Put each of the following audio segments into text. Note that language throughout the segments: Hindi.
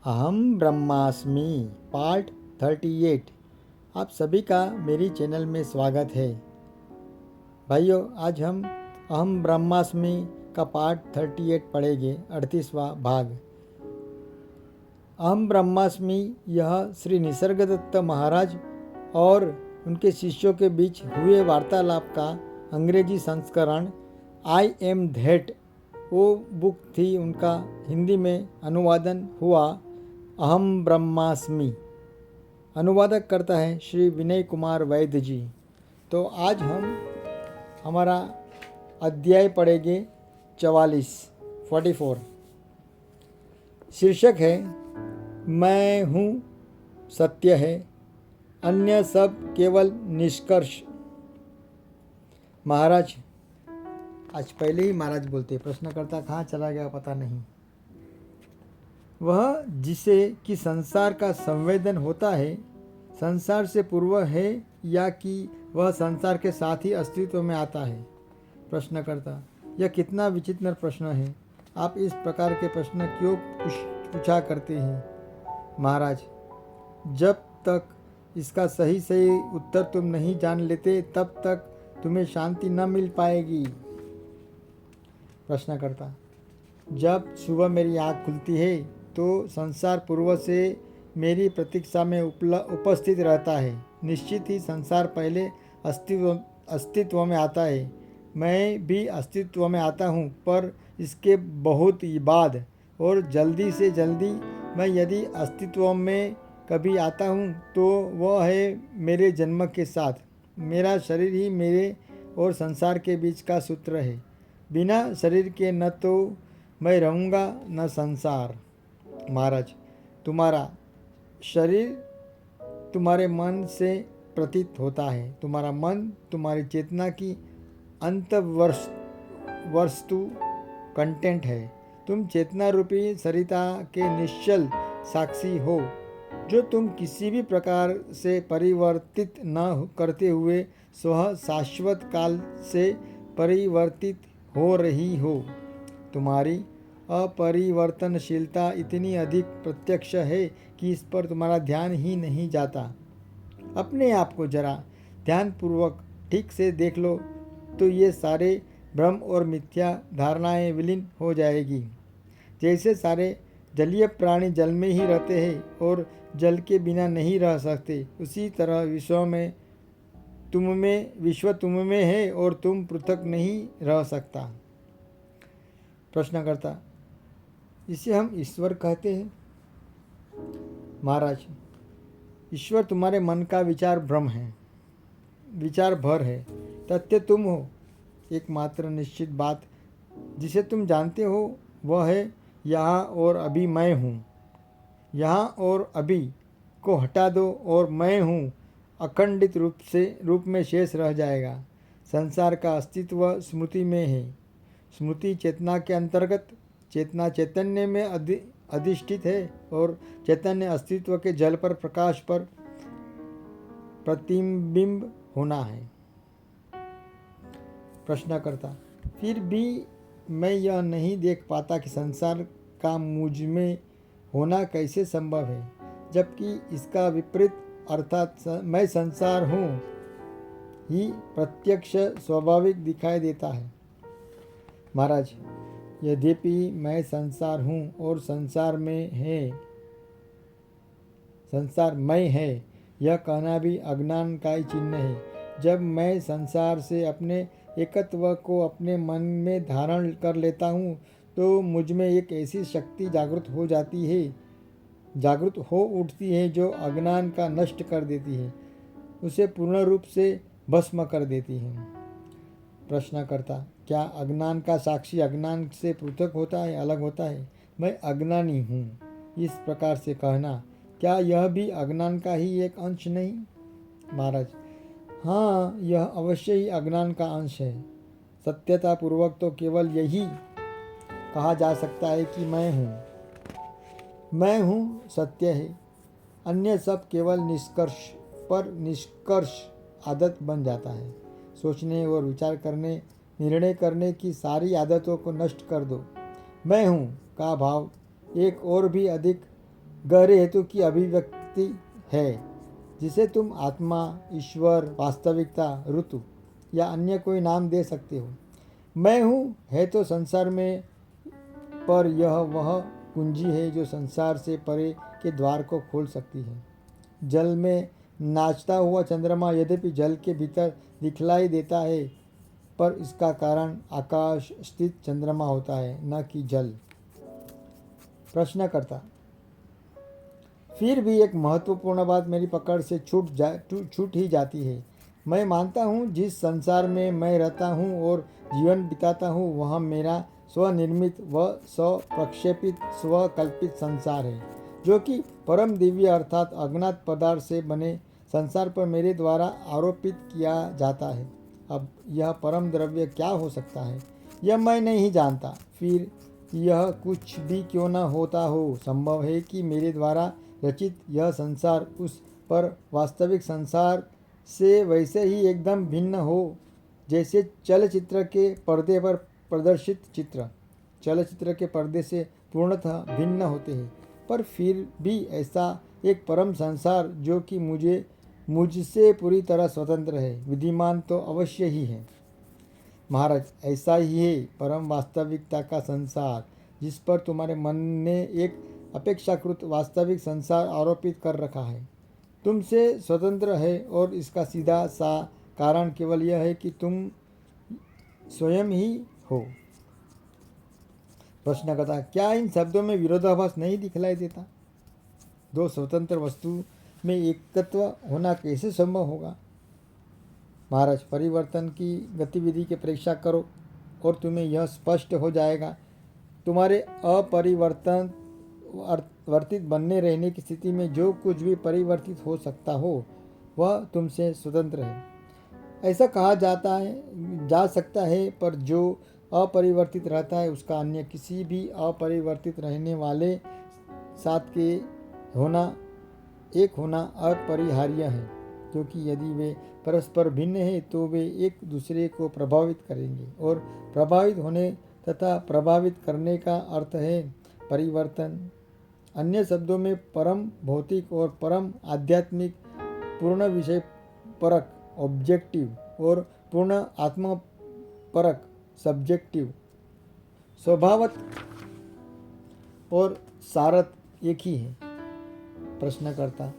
अहम ब्रह्मास्मि पार्ट 38। आप सभी का मेरी चैनल में स्वागत है। भाइयों, आज हम अहम ब्रह्मास्मि का पार्ट 38 पढ़ेंगे, 38वां भाग। अहम ब्रह्मास्मि यह श्री निसर्गदत्त महाराज और उनके शिष्यों के बीच हुए वार्तालाप का अंग्रेजी संस्करण आई एम दैट वो बुक थी, उनका हिंदी में अनुवादन हुआ अहम ब्रह्मास्मि। अनुवादक करता है श्री विनय कुमार वैद्य जी। तो आज हम हमारा अध्याय पढ़ेंगे 44। शीर्षक है मैं हूँ सत्य है, अन्य सब केवल निष्कर्ष। महाराज, आज पहले ही महाराज बोलते, प्रश्नकर्ता कहाँ चला गया पता नहीं। वह जिसे कि संसार का संवेदन होता है, संसार से पूर्व है या कि वह संसार के साथ ही अस्तित्व में आता है। प्रश्नकर्ता, यह कितना विचित्र प्रश्न है। आप इस प्रकार के प्रश्न क्यों पूछा करते हैं? महाराज, जब तक इसका सही सही उत्तर तुम नहीं जान लेते तब तक तुम्हें शांति न मिल पाएगी। प्रश्नकर्ता, जब सुबह मेरी आँख खुलती है तो संसार पूर्व से मेरी प्रतीक्षा में उपस्थित रहता है। निश्चित ही संसार पहले अस्तित्व में आता है, मैं भी अस्तित्व में आता हूँ, पर इसके बहुत ही बाद और जल्दी से जल्दी मैं यदि अस्तित्व में कभी आता हूँ तो वह है मेरे जन्म के साथ। मेरा शरीर ही मेरे और संसार के बीच का सूत्र है। बिना शरीर के न तो मैं रहूँगा न संसार। महाराज, तुम्हारा शरीर तुम्हारे मन से प्रतीत होता है। तुम्हारा मन तुम्हारी चेतना की अंतर्वस्तु कंटेंट है। तुम चेतना रूपी सरिता के निश्चल साक्षी हो, जो तुम किसी भी प्रकार से परिवर्तित न करते हुए स्वतः शाश्वत काल से परिवर्तित हो रही हो। तुम्हारी अपरिवर्तनशीलता इतनी अधिक प्रत्यक्ष है कि इस पर तुम्हारा ध्यान ही नहीं जाता। अपने आप को जरा ध्यानपूर्वक ठीक से देख लो तो ये सारे भ्रम और मिथ्या धारणाएं विलीन हो जाएगी। जैसे सारे जलीय प्राणी जल में ही रहते हैं और जल के बिना नहीं रह सकते, उसी तरह विश्व तुम में है और तुम पृथक नहीं रह सकता। प्रश्नकर्ता, इसे हम ईश्वर कहते हैं। महाराज, ईश्वर तुम्हारे मन का विचार भ्रम है, विचार भर है। तथ्य तुम हो। एकमात्र निश्चित बात जिसे तुम जानते हो वह है यहाँ और अभी मैं हूँ। यहाँ और अभी को हटा दो और मैं हूँ अखंडित रूप में शेष रह जाएगा। संसार का अस्तित्व स्मृति में है। स्मृति चेतना के अंतर्गत, चेतना चैतन्य में अधिष्ठित है और चैतन्य अस्तित्व के जल पर प्रकाश पर प्रतिबिंब होना है। प्रश्नकर्ता, फिर भी मैं यह नहीं देख पाता कि संसार का मुझ में होना कैसे संभव है, जबकि इसका विपरीत अर्थात मैं संसार हूँ ही प्रत्यक्ष स्वाभाविक दिखाई देता है। महाराज, यद्यपि मैं संसार हूँ और संसार मैं है, यह कहना भी अज्ञान का ही चिन्ह है। जब मैं संसार से अपने एकत्व को अपने मन में धारण कर लेता हूँ तो मुझ में एक ऐसी शक्ति जागृत हो उठती है जो अज्ञान का नष्ट कर देती है, उसे पूर्ण रूप से भस्म कर देती है। प्रश्नकर्ता, क्या अज्ञान का साक्षी अज्ञान से पृथक होता है, अलग होता है? मैं अज्ञानी हूँ, इस प्रकार से कहना, क्या यह भी अज्ञान का ही एक अंश नहीं? महाराज, हाँ, यह अवश्य ही अज्ञान का अंश है। सत्यता पूर्वक तो केवल यही कहा जा सकता है कि मैं हूँ सत्य है, अन्य सब केवल निष्कर्ष आदत बन जाता है। सोचने और विचार करने, निर्णय करने की सारी आदतों को नष्ट कर दो। मैं हूँ का भाव एक और भी अधिक गहरे हेतु की अभिव्यक्ति है, जिसे तुम आत्मा, ईश्वर, वास्तविकता, ऋतु या अन्य कोई नाम दे सकते हो। मैं हूँ है तो संसार में, पर यह वह कुंजी है जो संसार से परे के द्वार को खोल सकती है। जल में नाचता हुआ चंद्रमा यद्यपि जल के भीतर दिखलाई देता है, पर इसका कारण आकाश स्थित चंद्रमा होता है, न कि जल। प्रश्नकर्ता: फिर भी एक महत्वपूर्ण बात मेरी पकड़ से छूट ही जाती है। मैं मानता हूँ जिस संसार में मैं रहता हूँ और जीवन बिताता हूँ, वह मेरा स्वनिर्मित व स्वप्रक्षेपित स्वकल्पित संसार है, जो कि परम दिव्य अर्थात अज्ञात पदार्थ से बने संसार पर मेरे द्वारा आरोपित किया जाता है। अब यह परम द्रव्य क्या हो सकता है, यह मैं नहीं जानता। फिर यह कुछ भी क्यों न होता हो, संभव है कि मेरे द्वारा रचित यह संसार उस पर वास्तविक संसार से वैसे ही एकदम भिन्न हो, जैसे चलचित्र के पर्दे पर प्रदर्शित चित्र चलचित्र के पर्दे से पूर्णतः भिन्न होते हैं। पर फिर भी ऐसा एक परम संसार जो कि मुझसे पूरी तरह स्वतंत्र है, विद्यमान तो अवश्य ही है। महाराज, ऐसा ही है परम वास्तविकता का संसार, जिस पर तुम्हारे मन ने एक अपेक्षाकृत वास्तविक संसार आरोपित कर रखा है, तुमसे स्वतंत्र है। और इसका सीधा सा कारण केवल यह है कि तुम स्वयं ही हो। प्रश्नकर्ता: क्या इन शब्दों में विरोधाभास नहीं दिखलाई देता? दो स्वतंत्र वस्तु में एकत्व होना कैसे संभव होगा? महाराज, परिवर्तन की गतिविधि की परीक्षा करो और तुम्हें यह स्पष्ट हो जाएगा। तुम्हारे वर्तित बनने रहने की स्थिति में जो कुछ भी परिवर्तित हो सकता हो, वह तुमसे स्वतंत्र है, ऐसा कहा जा सकता है। पर जो अपरिवर्तित रहता है, उसका अन्य किसी भी अपरिवर्तित रहने वाले साथ के एक होना अपरिहार्य है, क्योंकि यदि वे परस्पर भिन्न हैं तो वे एक दूसरे को प्रभावित करेंगे, और प्रभावित होने तथा प्रभावित करने का अर्थ है परिवर्तन। अन्य शब्दों में परम भौतिक और परम आध्यात्मिक, पूर्ण विषय परक ऑब्जेक्टिव और पूर्ण आत्मा परक सब्जेक्टिव, स्वभावत और सारत एक ही है। प्रश्नकर्ता: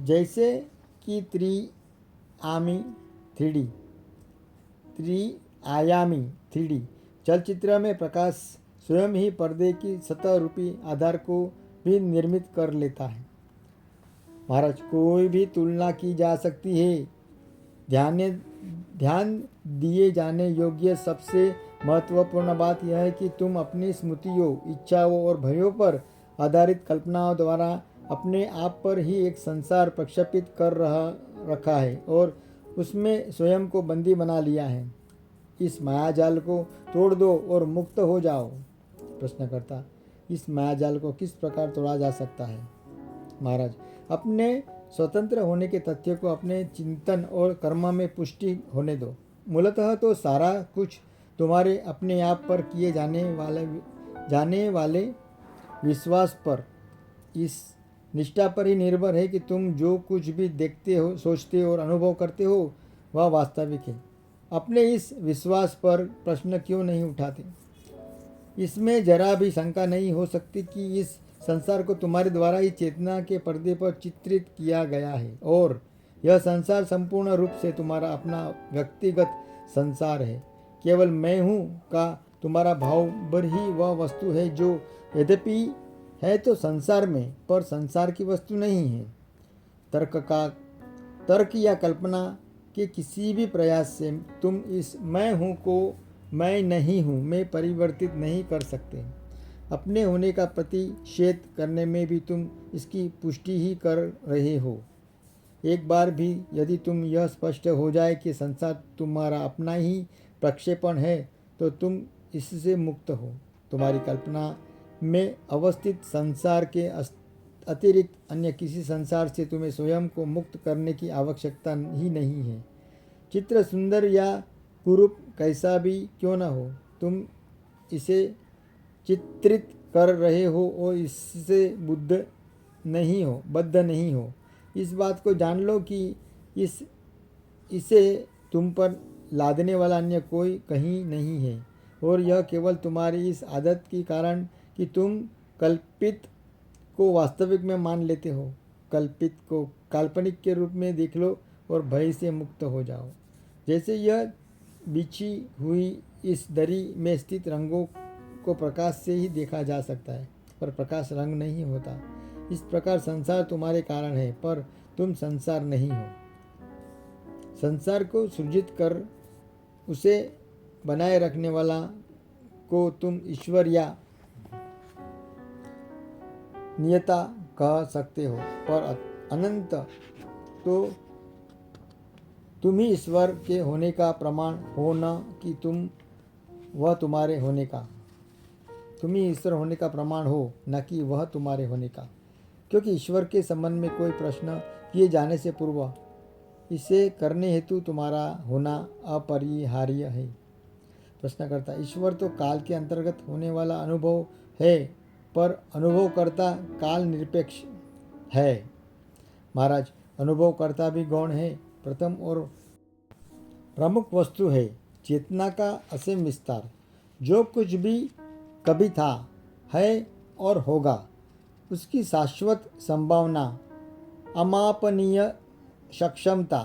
जैसे कि त्रिआयामी 3D चलचित्र में प्रकाश स्वयं ही पर्दे की सतह रूपी आधार को भी निर्मित कर लेता है। महाराज, कोई भी तुलना की जा सकती है। ध्यान दिए जाने योग्य सबसे महत्वपूर्ण बात यह है कि तुम अपनी स्मृतियों, इच्छाओं और भयों पर आधारित कल्पनाओं द्वारा अपने आप पर ही एक संसार प्रक्षेपित कर रखा है और उसमें स्वयं को बंदी बना लिया है। इस मायाजाल को तोड़ दो और मुक्त हो जाओ। प्रश्नकर्ता: इस मायाजाल को किस प्रकार तोड़ा जा सकता है? महाराज, अपने स्वतंत्र होने के तथ्य को अपने चिंतन और कर्म में पुष्टि होने दो। मूलतः तो सारा कुछ तुम्हारे अपने आप पर किए जाने वाले विश्वास पर, इस निष्ठा पर ही निर्भर है कि तुम जो कुछ भी देखते हो, सोचते हो और अनुभव करते हो, वह वास्तविक है। अपने इस विश्वास पर प्रश्न क्यों नहीं उठाते? इसमें जरा भी शंका नहीं हो सकती कि इस संसार को तुम्हारे द्वारा ही चेतना के पर्दे पर चित्रित किया गया है, और यह संसार संपूर्ण रूप से तुम्हारा अपना व्यक्तिगत संसार है। केवल मैं हूँ का तुम्हारा भाव भर ही वह वस्तु है जो यद्यपि है तो संसार में, पर संसार की वस्तु नहीं है। तर्क या कल्पना के किसी भी प्रयास से तुम इस मैं हूँ को मैं नहीं हूँ में परिवर्तित नहीं कर सकते। अपने होने का प्रतिषेध करने में भी तुम इसकी पुष्टि ही कर रहे हो। एक बार भी यदि तुम यह स्पष्ट हो जाए कि संसार तुम्हारा अपना ही प्रक्षेपण है, तो तुम इससे मुक्त हो। तुम्हारी कल्पना में अवस्थित संसार के अतिरिक्त अन्य किसी संसार से तुम्हें स्वयं को मुक्त करने की आवश्यकता ही नहीं है। चित्र सुंदर या कुरूप कैसा भी क्यों न हो, तुम इसे चित्रित कर रहे हो और इससे नहीं हो, बद्ध नहीं हो। इस बात को जान लो कि इसे तुम पर लादने वाला अन्य कोई कहीं नहीं है, और यह केवल तुम्हारी इस आदत के कारण कि तुम कल्पित को वास्तविक में मान लेते हो। कल्पित को काल्पनिक के रूप में देख लो और भय से मुक्त हो जाओ। जैसे यह बिछी हुई इस दरी में स्थित रंगों को प्रकाश से ही देखा जा सकता है, पर प्रकाश रंग नहीं होता। इस प्रकार संसार तुम्हारे कारण है, पर तुम संसार नहीं हो। संसार को सृजित कर उसे बनाए रखने वाला को तुम ईश्वर या नियता कह सकते हो, पर अनंत तो तुम ही ईश्वर के होने का प्रमाण हो, न कि वह तुम्हारे होने का। तुम ही ईश्वर होने का प्रमाण हो, न कि वह तुम्हारे होने का। क्योंकि ईश्वर के संबंध में कोई प्रश्न किए जाने से पूर्व इसे करने हेतु तुम्हारा होना अपरिहार्य है। प्रश्नकर्ता: ईश्वर तो काल के अंतर्गत होने वाला अनुभव है, पर अनुभवकर्ता काल निरपेक्ष है। महाराज, अनुभवकर्ता भी गौण है। प्रथम और प्रमुख वस्तु है चेतना का असीम विस्तार। जो कुछ भी कभी था, है और होगा, उसकी शाश्वत संभावना, अमापनीय सक्षमता,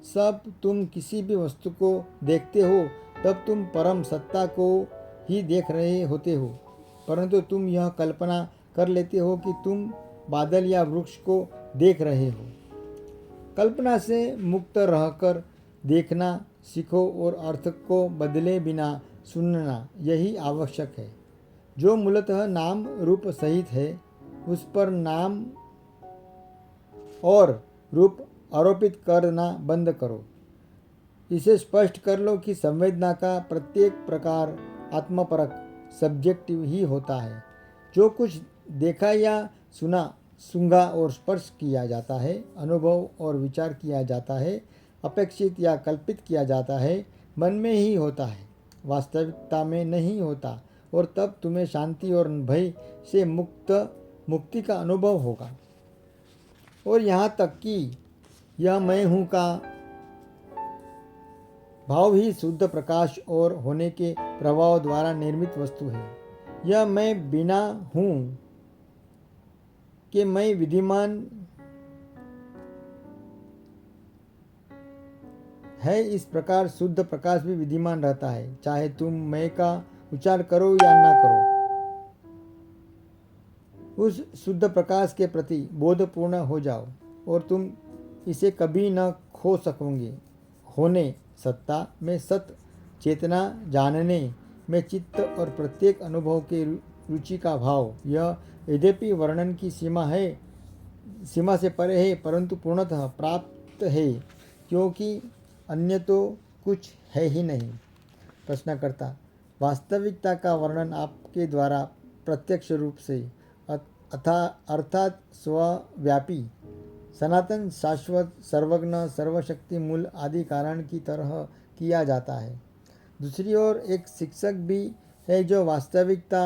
सब तुम किसी भी वस्तु को देखते हो तब तुम परम सत्ता को ही देख रहे होते हो, परंतु तुम यह कल्पना कर लेते हो कि तुम बादल या वृक्ष को देख रहे हो। कल्पना से मुक्त रहकर देखना सीखो और अर्थ को बदले बिना सुनना, यही आवश्यक है। जो मूलतः नाम रूप सहित है, उस पर नाम और रूप आरोपित करना बंद करो। इसे स्पष्ट कर लो कि संवेदना का प्रत्येक प्रकार आत्मपरक सब्जेक्टिव ही होता है। जो कुछ देखा या सुना, सूंघा और स्पर्श किया जाता है, अनुभव और विचार किया जाता है, अपेक्षित या कल्पित किया जाता है, मन में ही होता है, वास्तविकता में नहीं होता, और तब तुम्हें शांति और भय से मुक्ति का अनुभव होगा। और यहाँ तक कि यह मैं हूँ का भाव ही शुद्ध प्रकाश और होने के प्रभाव द्वारा निर्मित वस्तु है। यह मैं बिना हूँ कि मैं विद्यमान है, इस प्रकार शुद्ध प्रकाश भी विद्यमान रहता है, चाहे तुम मैं का उच्चार करो या ना करो। उस शुद्ध प्रकाश के प्रति बोधपूर्ण हो जाओ और तुम इसे कभी न खो सकोगे। होने, सत्ता में सत, चेतना, जानने में चित्त और प्रत्येक अनुभव के रुचि का भाव, यह यद्यपि वर्णन की सीमा से परे है, परंतु पूर्णतः प्राप्त है, क्योंकि अन्य तो कुछ है ही नहीं। प्रश्नकर्ता: वास्तविकता का वर्णन आपके द्वारा प्रत्यक्ष रूप से अर्थात स्वव्यापी, सनातन, शाश्वत, सर्वज्ञ, सर्वशक्ति मूल आदि कारण की तरह किया जाता है। दूसरी ओर एक शिक्षक भी है जो वास्तविकता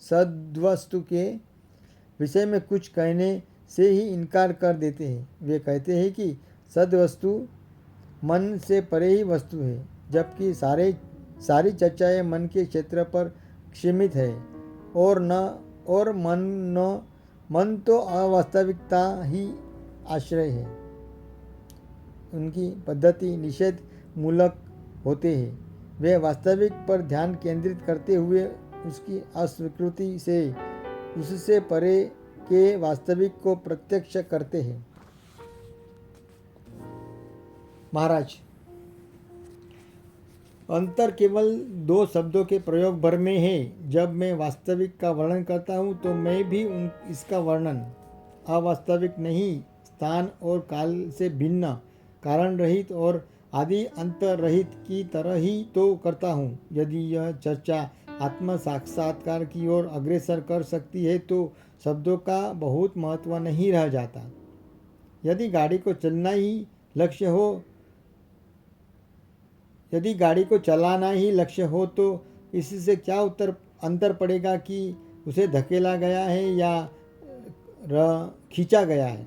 सद्वस्तु के विषय में कुछ कहने से ही इनकार कर देते हैं। वे कहते हैं कि सद्वस्तु मन से परे ही वस्तु है, जबकि सारी चर्चाएं मन के क्षेत्र पर सीमित है, और मन तो अवास्तविकता ही आश्रय है। उनकी पद्धति निषेध मूलक होते हैं। वे वास्तविक पर ध्यान केंद्रित करते हुए उसकी अस्वीकृति से उससे परे के वास्तविक को प्रत्यक्ष करते हैं। महाराज, अंतर केवल 2 शब्दों के प्रयोग भर में है। जब मैं वास्तविक का वर्णन करता हूँ तो मैं भी इसका वर्णन अवास्तविक नहीं, स्थान और काल से भिन्न, कारण रहित और आदि अंत रहित की तरह ही तो करता हूँ। यदि यह चर्चा आत्म साक्षात्कार की ओर अग्रसर कर सकती है तो शब्दों का बहुत महत्व नहीं रह जाता। यदि गाड़ी को चलाना ही लक्ष्य हो तो इससे क्या अंतर पड़ेगा कि उसे धकेला गया है या खींचा गया है।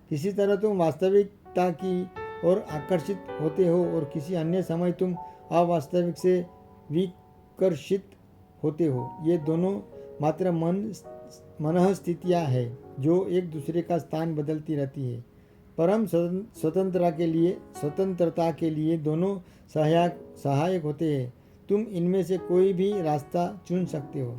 किसी तरह तुम वास्तविकता की ओर आकर्षित होते हो और किसी अन्य समय तुम अवास्तविक से विकर्षित होते हो। ये दोनों मात्र मन स्थितियाँ है जो एक दूसरे का स्थान बदलती रहती है। परम स्वतंत्रता के लिए दोनों सहायक होते हैं। तुम इनमें से कोई भी रास्ता चुन सकते हो,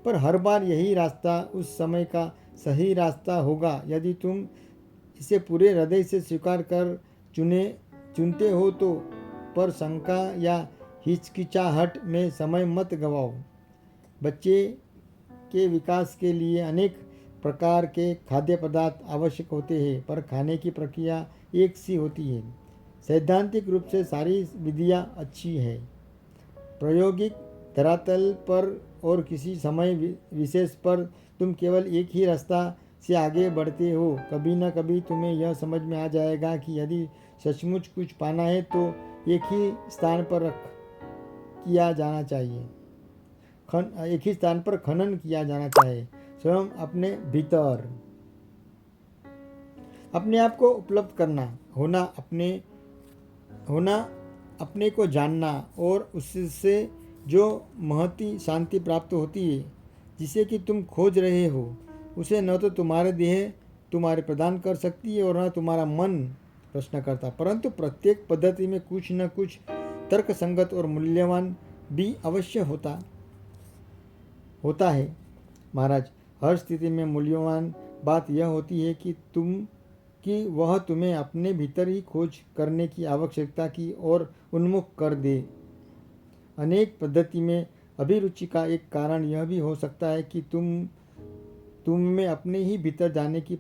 पर हर बार यही रास्ता उस समय का सही रास्ता होगा यदि तुम इसे पूरे हृदय से स्वीकार कर चुनते हो तो। पर शंका या हिचकिचाहट में समय मत गवाओ। बच्चे के विकास के लिए अनेक प्रकार के खाद्य पदार्थ आवश्यक होते हैं, पर खाने की प्रक्रिया एक सी होती है। सैद्धांतिक रूप से सारी विधियाँ अच्छी है। प्रायोगिक धरातल पर और किसी समय विशेष पर तुम केवल एक ही रास्ता से आगे बढ़ते हो। कभी न कभी तुम्हें यह समझ में आ जाएगा कि यदि सचमुच कुछ पाना है तो एक ही स्थान पर खनन किया जाना चाहिए। स्वयं अपने भीतर अपने आप को उपलब्ध करना, होना अपने को जानना और उससे जो महती शांति प्राप्त होती है जिसे कि तुम खोज रहे हो, उसे न तो तुम्हारे देह तुम्हारे प्रदान कर सकती है और न तुम्हारा मन प्रश्न करता। परंतु प्रत्येक पद्धति में कुछ न कुछ तर्क संगत और मूल्यवान भी अवश्य होता है। महाराज, हर स्थिति में मूल्यवान बात यह होती है कि वह तुम्हें अपने भीतर ही खोज करने की आवश्यकता की ओर उन्मुख कर दे। अनेक पद्धति में अभिरुचि का एक कारण यह भी हो सकता है कि तुम में अपने ही भीतर जाने की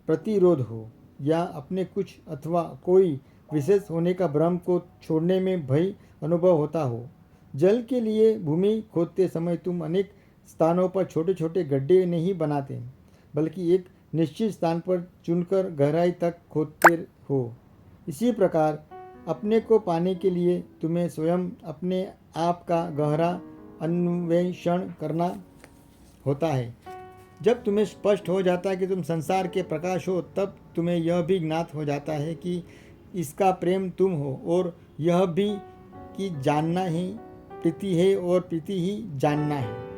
प्रतिरोध हो, या अपने कुछ अथवा कोई विशेष होने का भ्रम को छोड़ने में भय अनुभव होता हो। जल के लिए भूमि खोदते समय तुम अनेक स्थानों पर छोटे छोटे गड्ढे नहीं बनाते, बल्कि एक निश्चित स्थान पर चुनकर गहराई तक खोदते हो। इसी प्रकार अपने को पाने के लिए तुम्हें स्वयं अपने आप का गहरा अन्वेषण करना होता है। जब तुम्हें स्पष्ट हो जाता है कि तुम संसार के प्रकाश हो, तब तुम्हें यह भी ज्ञात हो जाता है कि इसका प्रेम तुम हो, और यह भी कि जानना ही प्रीति है और प्रीति ही जानना है।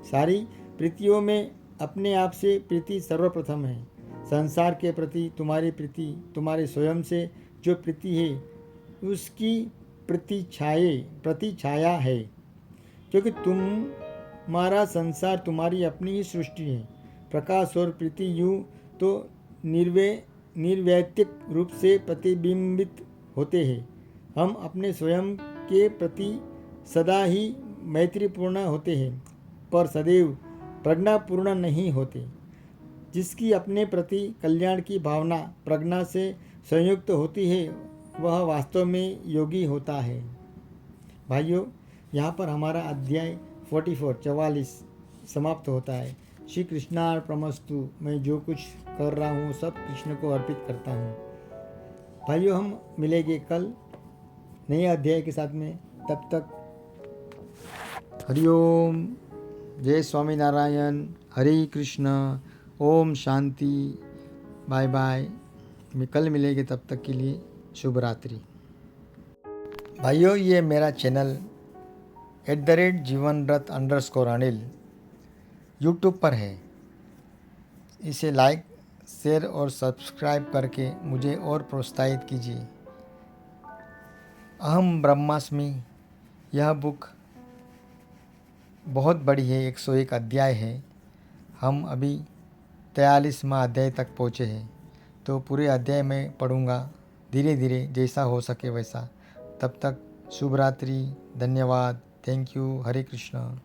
सारी प्रीतियों में अपने आप से प्रीति सर्वप्रथम है। संसार के प्रति तुम्हारी प्रीति तुम्हारे स्वयं से जो प्रीति है उसकी प्रतिछाया है, क्योंकि तुम्हारा संसार तुम्हारी अपनी ही सृष्टि है। प्रकाश और प्रीति यूँ तो निर्वैयक्तिक रूप से प्रतिबिंबित होते हैं। हम अपने स्वयं के प्रति सदा ही मैत्रीपूर्ण होते हैं, पर सदैव प्रज्ञापूर्ण नहीं होते। जिसकी अपने प्रति कल्याण की भावना प्रज्ञा से संयुक्त होती है, वह वास्तव में योगी होता है। भाइयों, यहाँ पर हमारा अध्याय 44 समाप्त होता है। श्री कृष्णार्पणमस्तु। मैं जो कुछ कर रहा हूँ सब कृष्ण को अर्पित करता हूँ। भाइयों, हम मिलेंगे कल नए अध्याय के साथ में। तब तक हरिओम, जय स्वामीनारायण, हरे कृष्ण, ओम शांति, बाय बाय। मैं कल मिलेंगे, तब तक के लिए शुभ रात्रि। भाइयों, ये मेरा चैनल @जीवनरथ_अनिल यूट्यूब पर है। इसे लाइक, शेयर और सब्सक्राइब करके मुझे और प्रोत्साहित कीजिए। अहम ब्रह्मास्मि, यह बुक बहुत बड़ी है, 101 अध्याय है। हम अभी 43वां अध्याय तक पहुँचे हैं, तो पूरे अध्याय में पढ़ूँगा धीरे धीरे, जैसा हो सके वैसा। तब तक शुभ रात्रि, धन्यवाद, थैंक यू, हरे कृष्ण।